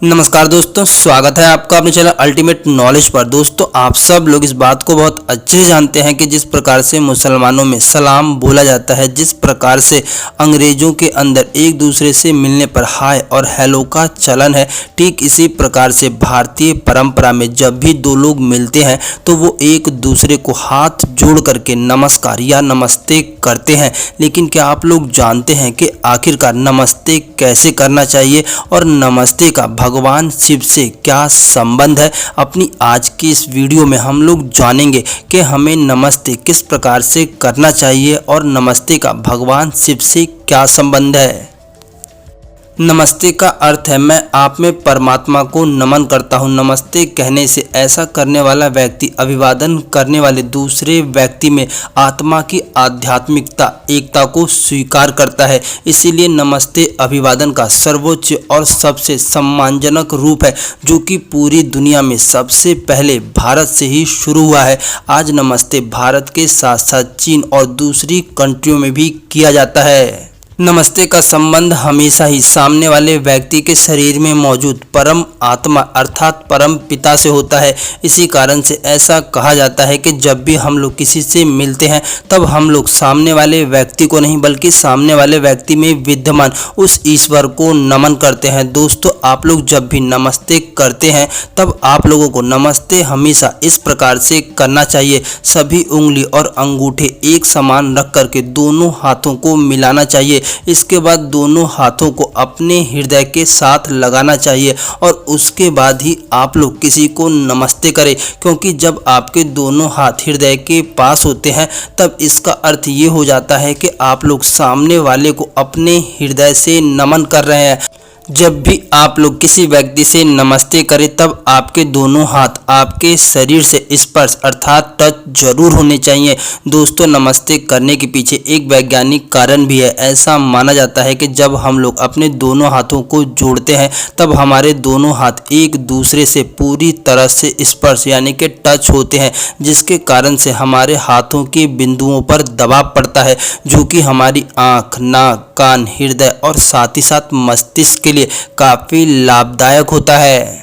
नमस्कार दोस्तों, स्वागत है आपका अपने चैनल अल्टीमेट नॉलेज पर। दोस्तों, आप सब लोग इस बात को बहुत अच्छे से जानते हैं कि जिस प्रकार से मुसलमानों में सलाम बोला जाता है, जिस प्रकार से अंग्रेजों के अंदर एक दूसरे से मिलने पर हाय और हेलो का चलन है, ठीक इसी प्रकार से भारतीय परंपरा में जब भी दो लोग मिलते हैं तो वो एक दूसरे को हाथ जोड़ करके नमस्कार या नमस्ते करते हैं। लेकिन क्या आप लोग जानते हैं कि आखिरकार नमस्ते कैसे करना चाहिए और नमस्ते का भगवान शिव से क्या संबंध है? अपनी आज की इस वीडियो में हम लोग जानेंगे कि हमें नमस्ते किस प्रकार से करना चाहिए और नमस्ते का भगवान शिव से क्या संबंध है। नमस्ते का अर्थ है मैं आप में परमात्मा को नमन करता हूँ। नमस्ते कहने से ऐसा करने वाला व्यक्ति अभिवादन करने वाले दूसरे व्यक्ति में आत्मा की आध्यात्मिकता एकता को स्वीकार करता है। इसीलिए नमस्ते अभिवादन का सर्वोच्च और सबसे सम्मानजनक रूप है, जो कि पूरी दुनिया में सबसे पहले भारत से ही शुरू हुआ है। आज नमस्ते भारत के साथ साथ चीन और दूसरी कंट्रियों में भी किया जाता है। नमस्ते का संबंध हमेशा ही सामने वाले व्यक्ति के शरीर में मौजूद परम आत्मा अर्थात परम पिता से होता है। इसी कारण से ऐसा कहा जाता है कि जब भी हम लोग किसी से मिलते हैं तब हम लोग सामने वाले व्यक्ति को नहीं बल्कि सामने वाले व्यक्ति में विद्यमान उस ईश्वर को नमन करते हैं। दोस्तों, आप लोग जब भी नमस्ते करते हैं तब आप लोगों को नमस्ते हमेशा इस प्रकार से करना चाहिए। सभी उंगली और अंगूठे एक समान रख करके दोनों हाथों को मिलाना चाहिए। इसके बाद दोनों हाथों को अपने हृदय के साथ लगाना चाहिए और उसके बाद ही आप लोग किसी को नमस्ते करें, क्योंकि जब आपके दोनों हाथ हृदय के पास होते हैं तब इसका अर्थ ये हो जाता है कि आप लोग सामने वाले को अपने हृदय से नमन कर रहे हैं। जब भी आप लोग किसी व्यक्ति से नमस्ते करें तब आपके दोनों हाथ आपके शरीर से स्पर्श अर्थात टच जरूर होने चाहिए। दोस्तों, नमस्ते करने के पीछे एक वैज्ञानिक कारण भी है। ऐसा माना जाता है कि जब हम लोग अपने दोनों हाथों को जोड़ते हैं तब हमारे दोनों हाथ एक दूसरे से पूरी तरह से स्पर्श यानी कि टच होते हैं, जिसके कारण से हमारे हाथों के बिंदुओं पर दबाव पड़ता है, जो कि हमारी आँख, नाक, कान, हृदय और साथ ही साथ मस्तिष्क के लिए काफी लाभदायक होता है।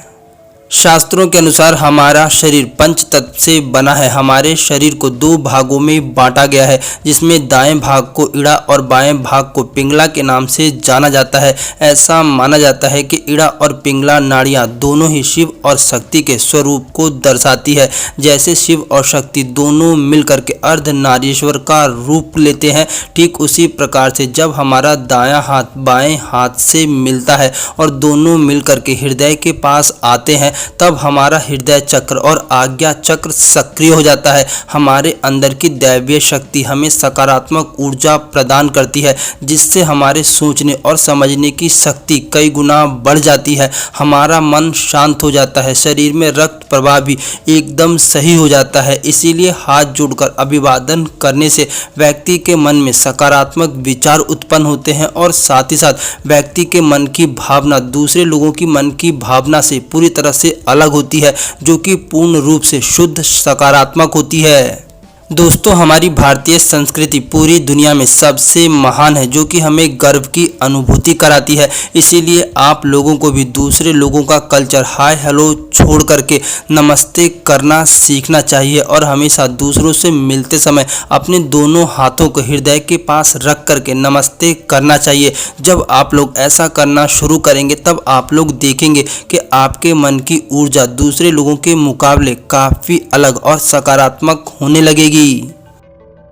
शास्त्रों के अनुसार हमारा शरीर पंच तत्व से बना है। हमारे शरीर को दो भागों में बांटा गया है, जिसमें दाएं भाग को इड़ा और बाएं भाग को पिंगला के नाम से जाना जाता है। ऐसा माना जाता है कि इड़ा और पिंगला नाड़ियां दोनों ही शिव और शक्ति के स्वरूप को दर्शाती है। जैसे शिव और शक्ति दोनों मिलकर के अर्धनारीश्वर का रूप लेते हैं, ठीक उसी प्रकार से जब हमारा दायां हाथ बाएं हाथ से मिलता है और दोनों मिलकर के हृदय के पास आते हैं तब हमारा हृदय चक्र और आज्ञा चक्र सक्रिय हो जाता है। हमारे अंदर की दैवीय शक्ति हमें सकारात्मक ऊर्जा प्रदान करती है, जिससे हमारे सोचने और समझने की शक्ति कई गुना बढ़ जाती है। हमारा मन शांत हो जाता है, शरीर में रक्त प्रवाह भी एकदम सही हो जाता है। इसीलिए हाथ जोड़कर अभिवादन करने से व्यक्ति के मन में सकारात्मक विचार उत्पन्न होते हैं और साथ ही साथ व्यक्ति के मन की भावना दूसरे लोगों की मन की भावना से पूरी तरह से अलग होती है, जो कि पूर्ण रूप से शुद्ध सकारात्मक होती है। दोस्तों, हमारी भारतीय संस्कृति पूरी दुनिया में सबसे महान है, जो कि हमें गर्व की अनुभूति कराती है। इसीलिए आप लोगों को भी दूसरे लोगों का कल्चर हाय हेलो छोड़ करके नमस्ते करना सीखना चाहिए और हमेशा दूसरों से मिलते समय अपने दोनों हाथों को हृदय के पास रख करके नमस्ते करना चाहिए। जब आप लोग ऐसा करना शुरू करेंगे तब आप लोग देखेंगे कि आपके मन की ऊर्जा दूसरे लोगों के मुकाबले काफ़ी अलग और सकारात्मक होने लगेगी।